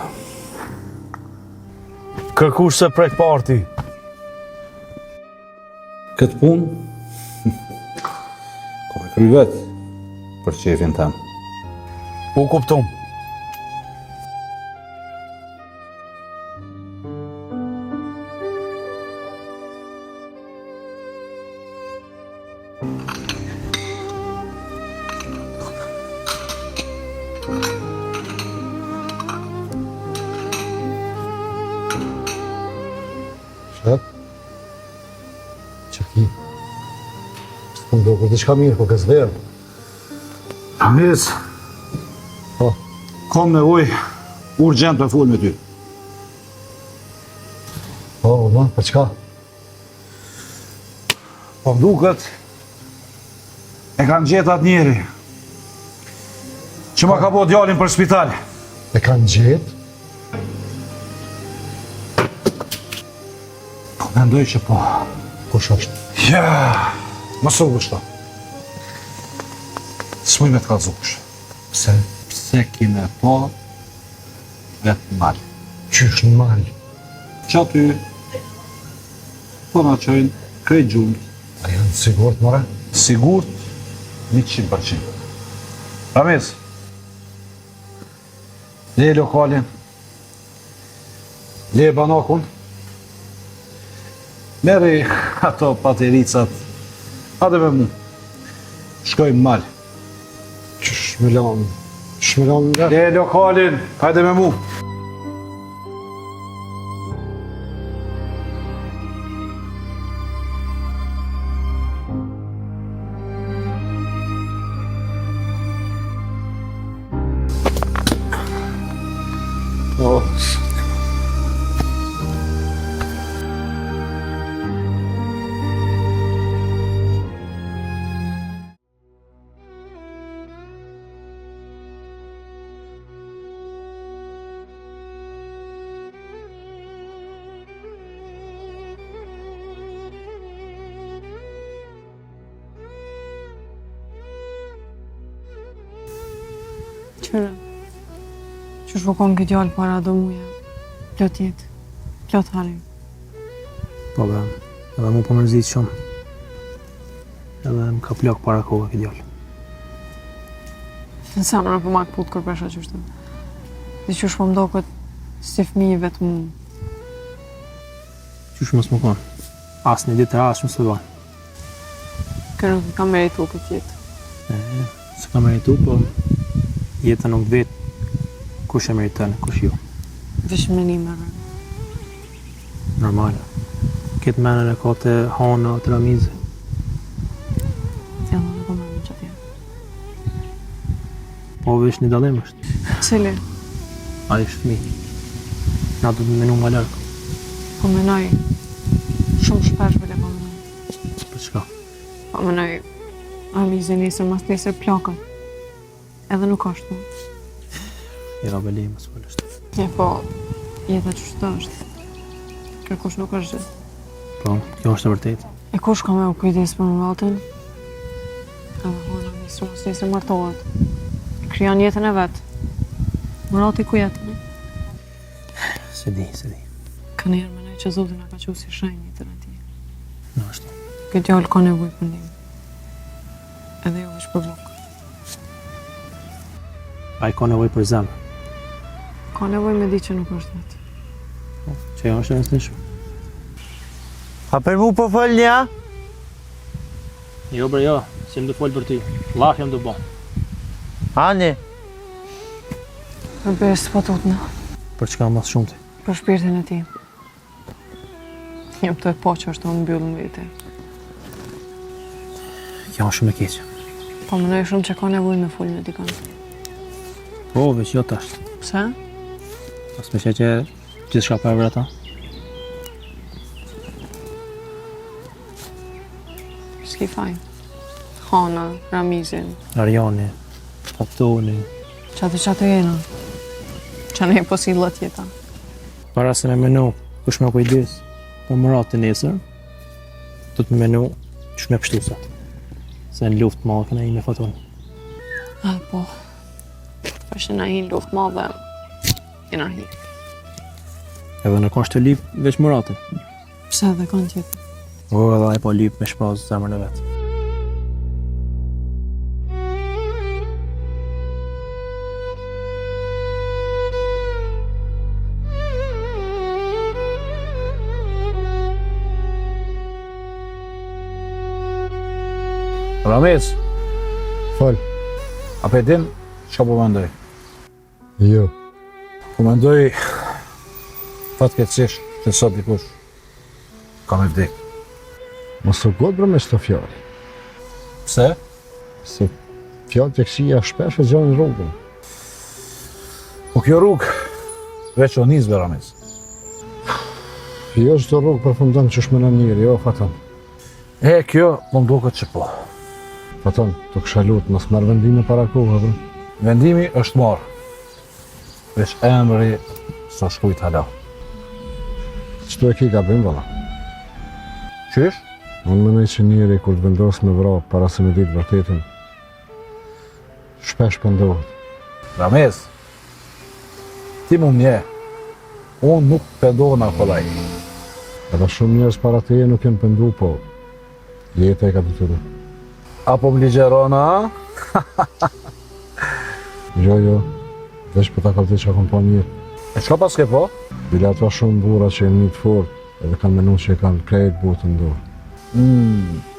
Kërkush se prek parti. Këtë punë, kom e kry vetë, për qefin tem. U kuptum. Shep? Që ki? Së më do për diçka mirë, po kësë verë. Ramiz, Po, kom nevoj urgjent me fol me ty. po, ma, për çka? Po mduket e kanë gjetë atë njeri që ma ka bo djalin për spital. E kanë gjetë? Po mendoj që po. Kush është? Ja, më së gushta. S'muj me të kalzush. Pse? Pse kime po vetë mal. Qysh në malë? Që aty po na qojnë krejt gjumë. A janë sigurt, more? Sigurt 100%. Ramiz, le lokalin, le banakun, meri ato patericat, hajde me mu, shkojmë mal. Qysh me lanë? Qysh me lanë nga? Le lokalin, hajde me mu. Oh. Qëra, që shvokon këtë djallë para do muja, plot jetë, plot harim. Po bra, edhe mu po mërzit shumë. Edhe më ka plak para kohë këtë djallë. Në samra po mak putë kër pesha qështë. Dhe që shpo mdo këtë si fmi vetë mu. Qysh mos më konë? Asë një ditë rast shumë se banë. Kërë nuk kam meritu këtë jetë. Se ka meritu, po jeta nuk vetë kush e meriton, kush jo. Vesh menime rrë. Normal. Këtë menën e ka të hana, të ramizë. Tjela nuk po menë që tjela. Po vesh një dalim është. Cili, A i shtë fmi. Na du të menu ma lërë. po menoj shumë shpesh bile po menoj. Për çka? Po menoj Ramizë nesër mas nesër plakën. Edhe nuk është mu. I rabeli më s'fol është. E po, jeta që shtë është. Kërkush nuk është gjithë. Po, kjo është e vërtet. E kush ka me u kujdes për Muratin? Edhe hona nesër mas nesër martohet. Kryon jetën e vetë. Murati ku jetën? Se di. Ka njerë menoj që Zoti na ka qu si shenjë jetën e tij. Në është. Këtë djallë ka nevoj për ndihmë. Edhe jo veç për bukë. A i ka nevoj për zemë. Ka nevoj me di që nuk është vetë. Që jo është e rëndësishme. A për mu po fol nja? Jo bre jo, si më do folë për ty. Laf jam do bo. Ani? Për besë të patutna. Për çka mas shumë ti. Për shpirtin e ti. Jem të e po që është të mbyllë në vete. Kjo është shumë e keqë. Po menoj shumë që ka nevoj me full me dikon. Po, veç jo tash. Pse? Pas me që gjithë shka për ata. S'ki fajn. Hana, Ramizin. Arjani, Fatoni. Qatë jena. Qa ne po si lët jeta. Para se me menu, kush me kujdes, po më ratë të nesër, do të me menu që me pështusa. Se në luft ma këna i me Fatoni. A, po. Përshë na hi në luft ma dhe jena hi. Edhe në kanë shtë lip veç më ratin. Pse dhe kanë tjetë? O, edhe ai po lip me shprazë zemrën e vetë. Ramiz, Fal. a pe din çka po mendoj? Jo. Po mendoj fatkeqësisht se sot dikush ka me vdek. Mos u godra me sto fjalë. Pse? Se fjalë të kësia shpesh e gjanë rrugën. Po kjo rrugë veç o nisbe, Ramiz. Jo çdo rrugë përfundon që shmenon njëri, jo Fatan. E, kjo më mduket që po. Fatan, të kësha lutë, mos marrë vendime para kohë, bro. Vendimi është marrë. Veç emri së shkujt hala. Qëto e ki gabim, valla. Qysh? Unë menoj që njëri kur të vendos me vrapë para se me ditë vërtetën, shpesh pëndohet. Ramiz, ti mu mje, unë nuk pëndohen a kolaj. Edhe shumë njerëz para teje nuk jenë pëndu, po jeta e ka detyru. Apo më ligjerona, Jo, veç për ta kalti që akon pa njërë. e qka pas ke po? Bile ato shumë bura që jenë një të fort, edhe kanë menu që e kanë krejt botën dorë.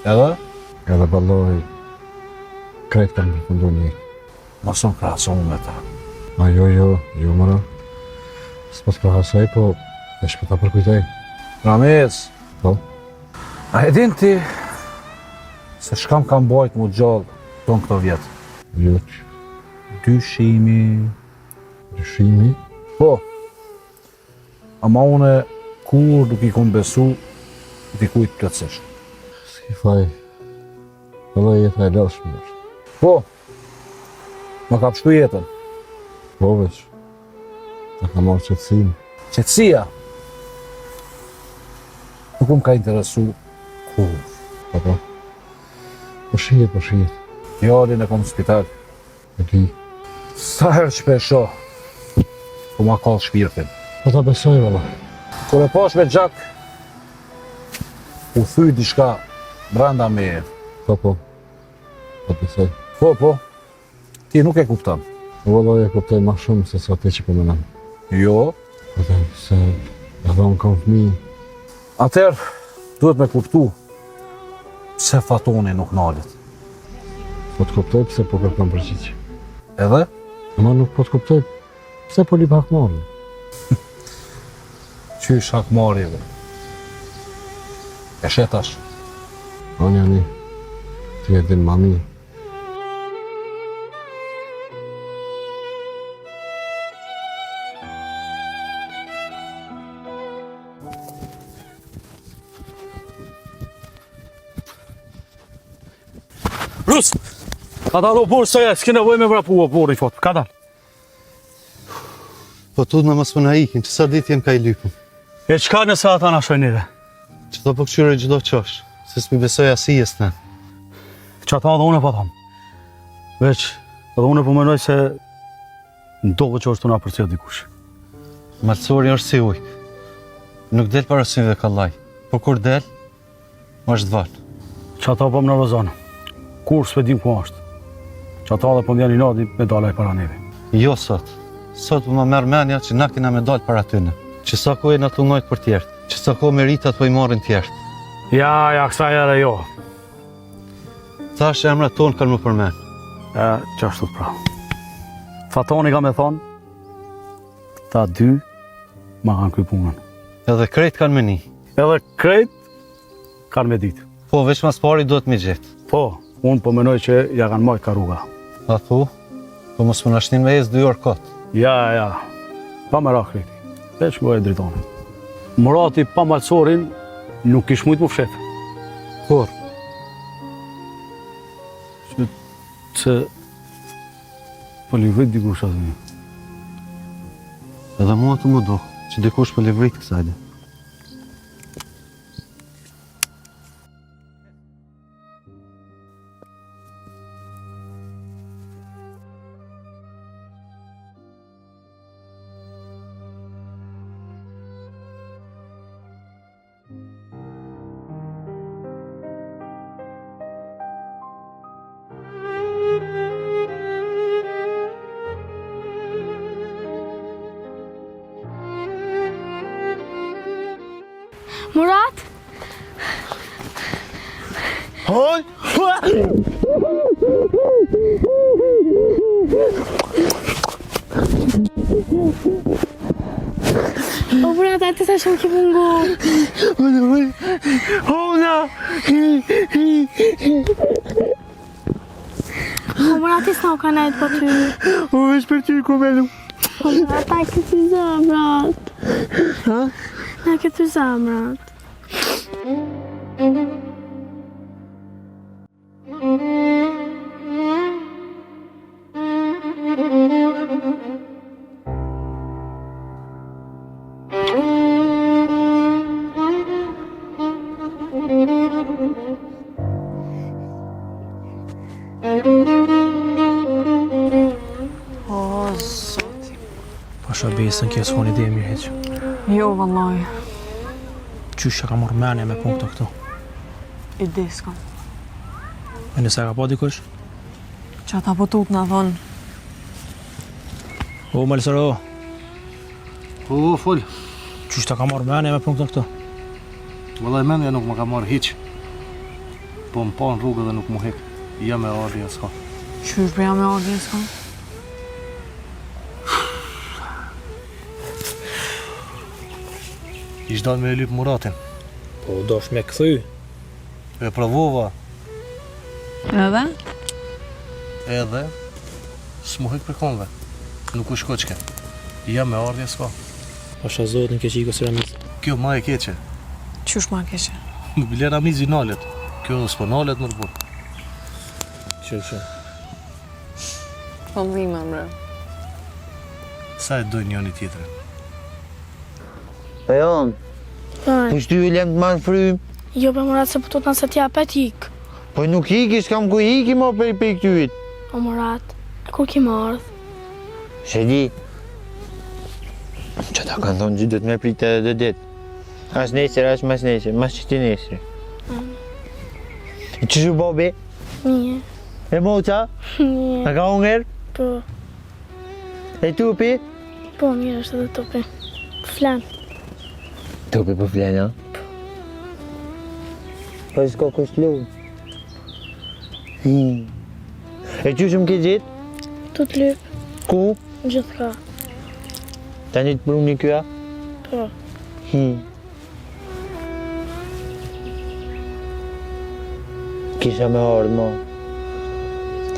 Edhe? Edhe ballohi, krejt kanë përfundu një. Mos unë krahason me ta. A jo, mëra. S'po të krahasoj, po veç për ta përkujtej. Ramiz, Po, a e din ti se shkam kam bajt mu gjallë tonë këto vjetë? jo, Dyshimi. ryshimi, Po, ama une kur nuk i kom besu dikujt plotësisht. s'ki faj, edhe jeta e lashme është. Po, më ka pështu jetën. Po veç, ta ka marrë qëtësim. Qetësia nuk më ka interesu kur. Po. Po shihet. Djalin e kom në spital. E di. Sa herë që pe shoh, po ma kallë shpirtin. Po ta besoj, valla. Kur e pash me gjak, u thy diçka brenda me. Po. Po besoj. Po, ti nuk e kupton. Valla e kuptoj ma shumë se sa ti që po menon. Jo, Po të se edhe unë kam fëmijë. atëherë duhet me kuptu pse Fatoni nuk nalet. Po të kuptoj pse po kërkon përgjigje. Edhe? Ama nuk po të kuptoj pse po lip hakmarrën. Qysh hakmarrjeve. E shetash. Unë jani, ti e din mami. Rus! Ka dalë o burë sëja, s'ke nevoj me vrapu o burë i fotë. Ka dalë. Po tu në mos më na ikin, që sa ditë jem ka i lypën. E qka nëse ata na shojnive? Që do po këshyre gjdo qosh, se s'mi besoj asijes të. Që ata dhe une po thamë. Veç, edhe une po menoj se ndove që është të na përcija dikush. Malësori është si ujkë. Nuk del para syve kallaj, por kur del, është dvalë. Që ata po më nervozonë. Kur s'pe dim ku është. Që ata dhe po m'janë i nadi me dalaj para neve. Jo sot. Sot po më merr mendja që na kena me dal para tyne. Që sa kohë na tullnojt për tjertë. Që sa kohë meritat po i marrin tjertë. Ja, kësa ere jo. Thash emrat tonë kanë më përmen. E, që ashtu pra. Fatoni ka me thonë, këta dy ma kanë kuj punën. Edhe krejt kanë me ni. Edhe krejt kanë me ditë. Po, veç mas pari duhet me gjetë. Po, unë po menoj që ja kanë majtë ka rruga. A thu? Po mos më nashtin me jesë 2 orë kotë. Ja, pa më rakë krejti. Veç më e dritonë. Murati pa malësorin nuk ish mujtë më fshetë. Kur? Se po livrit dikush atë një. Edhe mua të më do, që dikush po livrit kësajde. Murat? Hoj! O brata, ti sa shumë ki mungu. Hona! O brata, ti s'na u ka nejt po ty. O veç për ty ku melu. O brata, na këtë ty zamrat. Ha? Na këtë ty zamrat. O, zoti. Pasha besën kjo s'foni ide mirë heq. Jo, vallaj. Qysh që ka marrë menja me punë këtu? Ide s'kam. E nëse ka pa dikush? Që ata po tut na thonë. O, Malsaro, O, fol. qysh ta ka marrë menja me punë këtu? Vëllai mendja nuk më ka marrë hiç. Po më pa në rrugë dhe nuk më hek. Jam e ardhi s'ka. Qysh për jam e ordin s'kam? Ish dal me e lyp Muratin. Po, dosh me këthy. E provova Edhe? edhe s'mu hek për konve. Nuk u shko qke. Jam e ardhi s'ka. Pasha zotin kjo qiko së Ramiz. Kjo ma e keqe. Qysh ma keshe? Nuk bile Ramizi nalet. Kjo s'po nalet më rëbur. Që. Po mdhime, mre. Sa e dojnë njëni tjetërin. Po jon, Fajn. po shty u lem të marrë frym. Jo për Murat se pëtut nëse t'ja pet hik. Po nuk hiki, s'kam ku hiki mo për këtyrit. O Murat, e kur ki ardh? Se di. Që ta kanë thonë gjithë do të me pritë edhe dhe ditë. As nesër, as mas nesër, mas që ti nesër. Që shu bobi? Nije. E moca? Nije. A ka unger? Po. E tupi? Po, mirë është edhe topi. Flan. Tupi po flen, ja? Po s'ka kusht lunë. E që shumë ke gjithë? Tu t'lyp, Ku? gjithë ka. Ta një të pruni kjoa? Po. Kisha me ardhë, mo.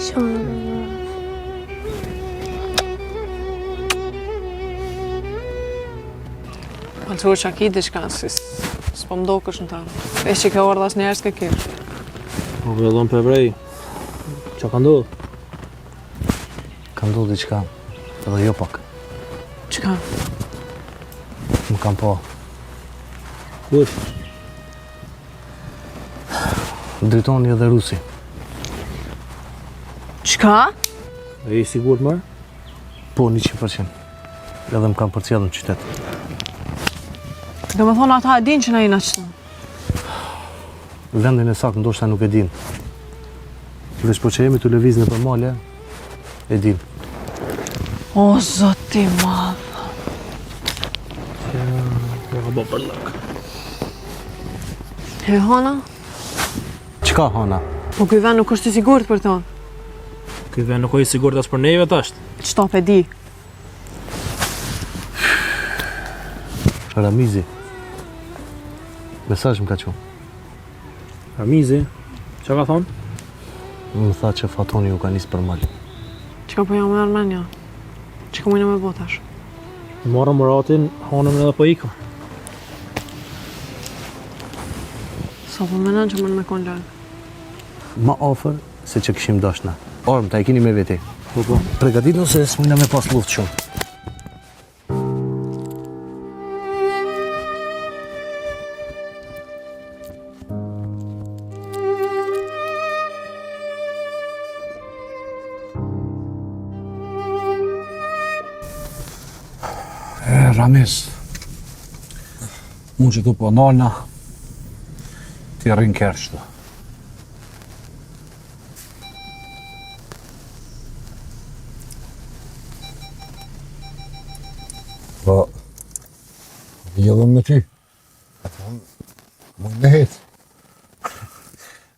Shonë dhe më. Ma të që a ki diçka, si s'po mdo kësh në ta. E që ke ardhë as njerës ke kish. Po, vëllon për vrej. Qa ka ndodhë? Ka ndodhë diçka, edhe jo pak. Qka? Më kam pa. Kush? Dritoni edhe Rusi. Qka? E i sigur mërë? Po, 100%. Edhe më kam përcjellë në qytet. Do me thonë ata e din që na jena qëta. Vendin e saktë ndoshta nuk e din. Veç po që jemi të lëviz në përmale, e din. O, zoti madh. Po ka bo për lëk. He, Hana? Qka, Hana? Po këj vend nuk është i sigurt për ta. Këj vend nuk o i sigur as për neve tasht. Qta pe di? Ramizi. Mesazh më ka qenë. Ramizi, qa ka thonë? Më tha që Fatoni ju ka nisë për mal. Qka po jam me Armenja? Që ka mujnë me botash? Marë Muratin, hanëm edhe po ikëm. Sa po menon që mund me konë lërë? Ma ofër se që këshim dashna. Orëm, ta e kini me veti. Po. Pregatit nëse s'mujna me pas luft shumë. Ramiz, unë që tu po nalna, ti rrinë kërë qëtu. Po, vjellëm me ty. Mujnë me hetë.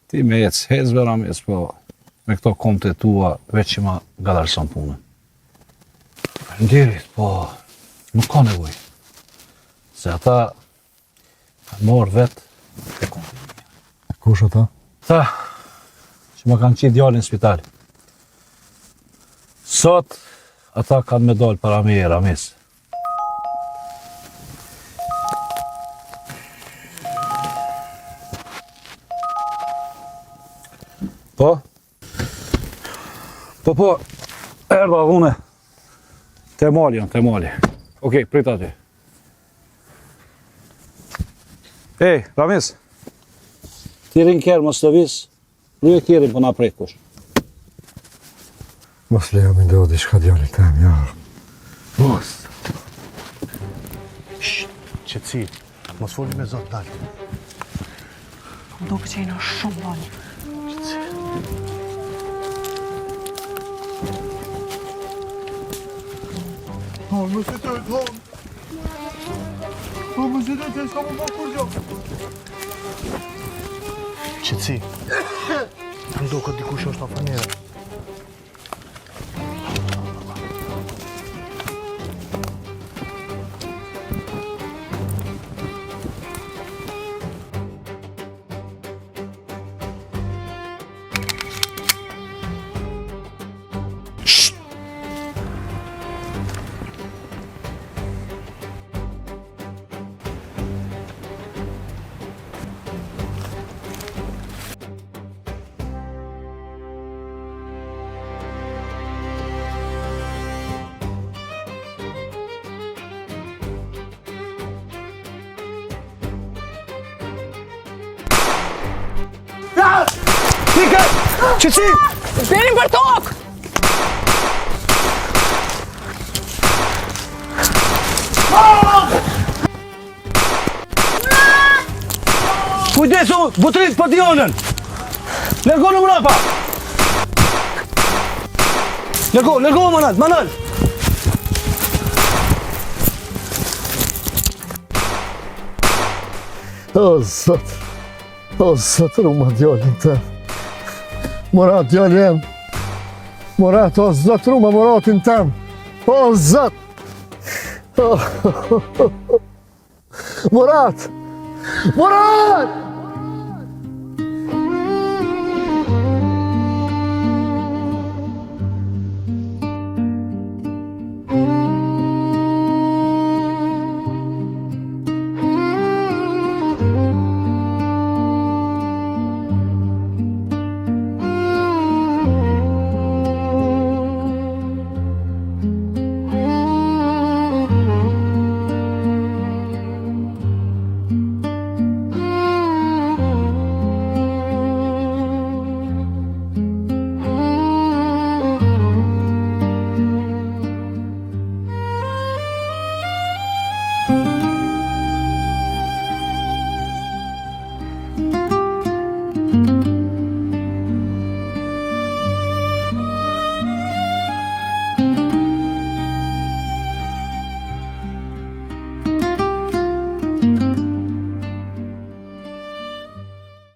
Ti me hecve Ramiz, po me këto komte tua veç që ma galarëson punën. Faleminderit, po nuk ka nevojë. Se ata kanë marrë vetë e kompania. Kush ata? Ta, që më kanë qitë djalin në spital. Sot, ata kanë me dalë para me e Ramis. Po? Po, erdha dhune. Te mali janë, te mali. Okej, prit aty. Ej, Ramis. Tirin kërë mos të vis, rruje kjerin për na prit kush. Mos lejo me ndohë diçka djallit tem, ja. Mos. Qetësi, mos foli me zot dalt. Më duke që jena shumë valë. Qetësi. Më do këtë dikush është afanjera. Qësi! Shperin për tokë! Kujdesu, butrit për dionën! Lërgo në mrapa! Lërgo manal! O, Zot, ruma djallin tem. Murat, djallin jem. Murat, o, Zot, ruma Muratin tem. O, Zot! Murat! Murat!